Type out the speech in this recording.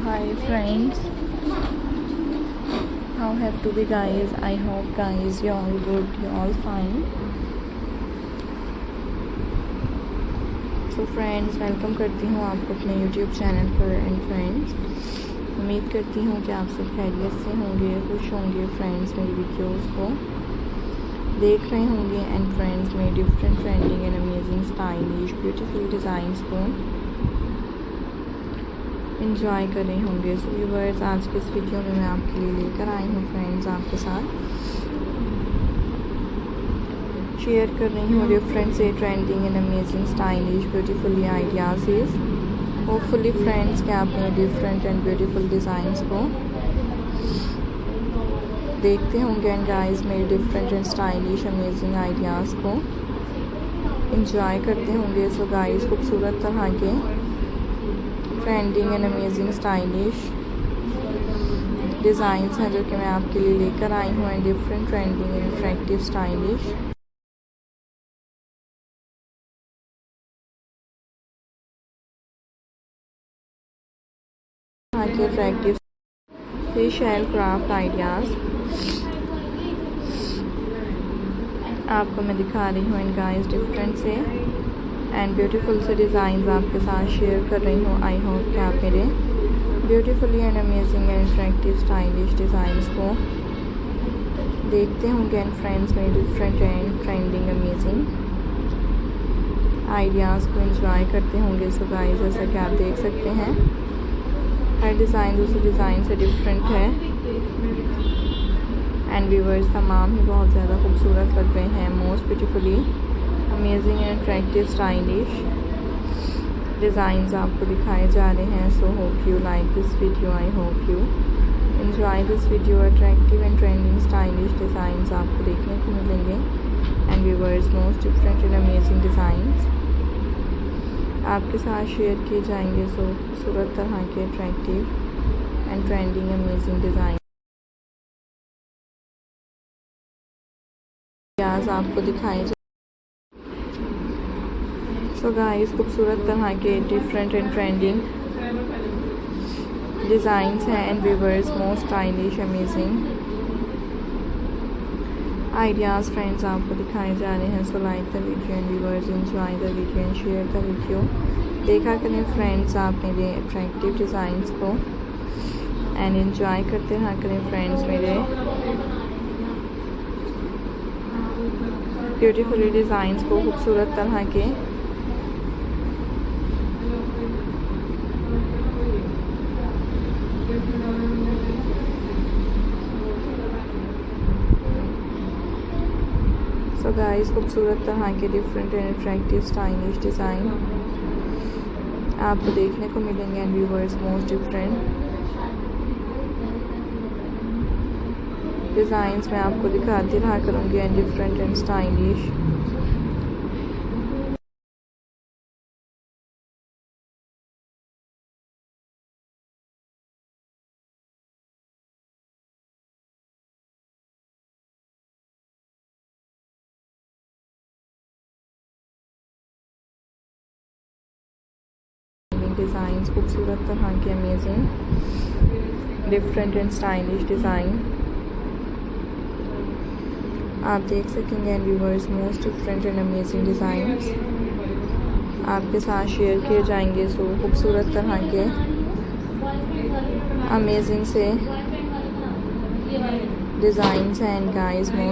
Hi friends, how have to be guys? I hope guys you're all good, you're all fine. So friends, welcome करती हूँ आपको अपने YouTube channel पर and friends उम्मीद करती हूँ कि आप सब खैरियत से होंगे, खुश होंगे फ्रेंड्स मेरी वीडियोस को देख रहे होंगे एंड फ्रेंड्स मेरे different trending and amazing stylish beautiful designs को इंजॉय कर रहे होंगे। सो व्यूअर्स, आज के इस वीडियो में मैं आपके लिए लेकर आई हूँ फ्रेंड्स आपके साथ शेयर कर रही हूँ डिफरेंट से trending and amazing stylish beautifully ideas. Hopefully friends कि आपने डिफरेंट एंड ब्यूटीफुल डिज़ाइंस को देखते होंगे एंड गाइस मेरे different and stylish amazing ideas को इंजॉय करते होंगे। सो गाइस, खूबसूरत तरह के trending and amazing stylish designs हैं जो कि मैं आपके लिए लेकर आई हूँ and different trending and attractive stylish attractive सेशेल craft ideas आपको मैं दिखा रही हूँ एंड गाइस डिफरेंट से एंड ब्यूटीफुल से डिज़ाइंस आपके साथ शेयर कर रही हूँ। आई होप कि आप मेरे beautifully and amazing and attractive stylish designs को देखते होंगे एंड फ्रेंड्स मेरे different and trending amazing ideas को एंजॉय करते होंगे। सो गाइस, जैसा कि आप देख सकते हैं हर डिज़ाइन दूसरे डिज़ाइन से डिफरेंट है एंड व्यूअर्स तमाम ही बहुत ज़्यादा खूबसूरत लग रहे हैं। Most beautifully amazing and attractive stylish designs आपको दिखाए जा रहे हैं। So hope you like this video, I hope you enjoy this video. Attractive and trending stylish designs आपको देखने को मिलेंगे and viewers most different and amazing designs आपके साथ शेयर किए जाएंगे। सो खूबसूरत तरह के attractive and trending amazing design आपको दिखाए जाए। सो गाइस, खूबसूरत तरह के डिफरेंट एंड ट्रेंडिंग डिज़ाइंस हैं and viewers most stylish amazing ideas friends आपको दिखाए जा रहे हैं। So like the video and viewers enjoy the video and share the video. देखा करें फ्रेंड्स आप मेरे अट्रैक्टिव डिज़ाइंस को एंड एंजॉय करते रहा करें फ्रेंड्स मेरे ब्यूटीफुली डिज़ाइंस को खूबसूरत तरह के सो गाइस, खूबसूरत तरह के different and attractive stylish design आपको देखने को मिलेंगे and viewers most different designs मैं आपको दिखाती रहा करूँगी and different and stylish designs खूबसूरत तरह के amazing different and stylish design आप देख सकेंगे and viewers most different and amazing designs आपके साथ शेयर किए जाएंगे। सो खूबसूरत तरह के अमेजिंग से डिज़ाइंस हैं एंड गाइस मोस्ट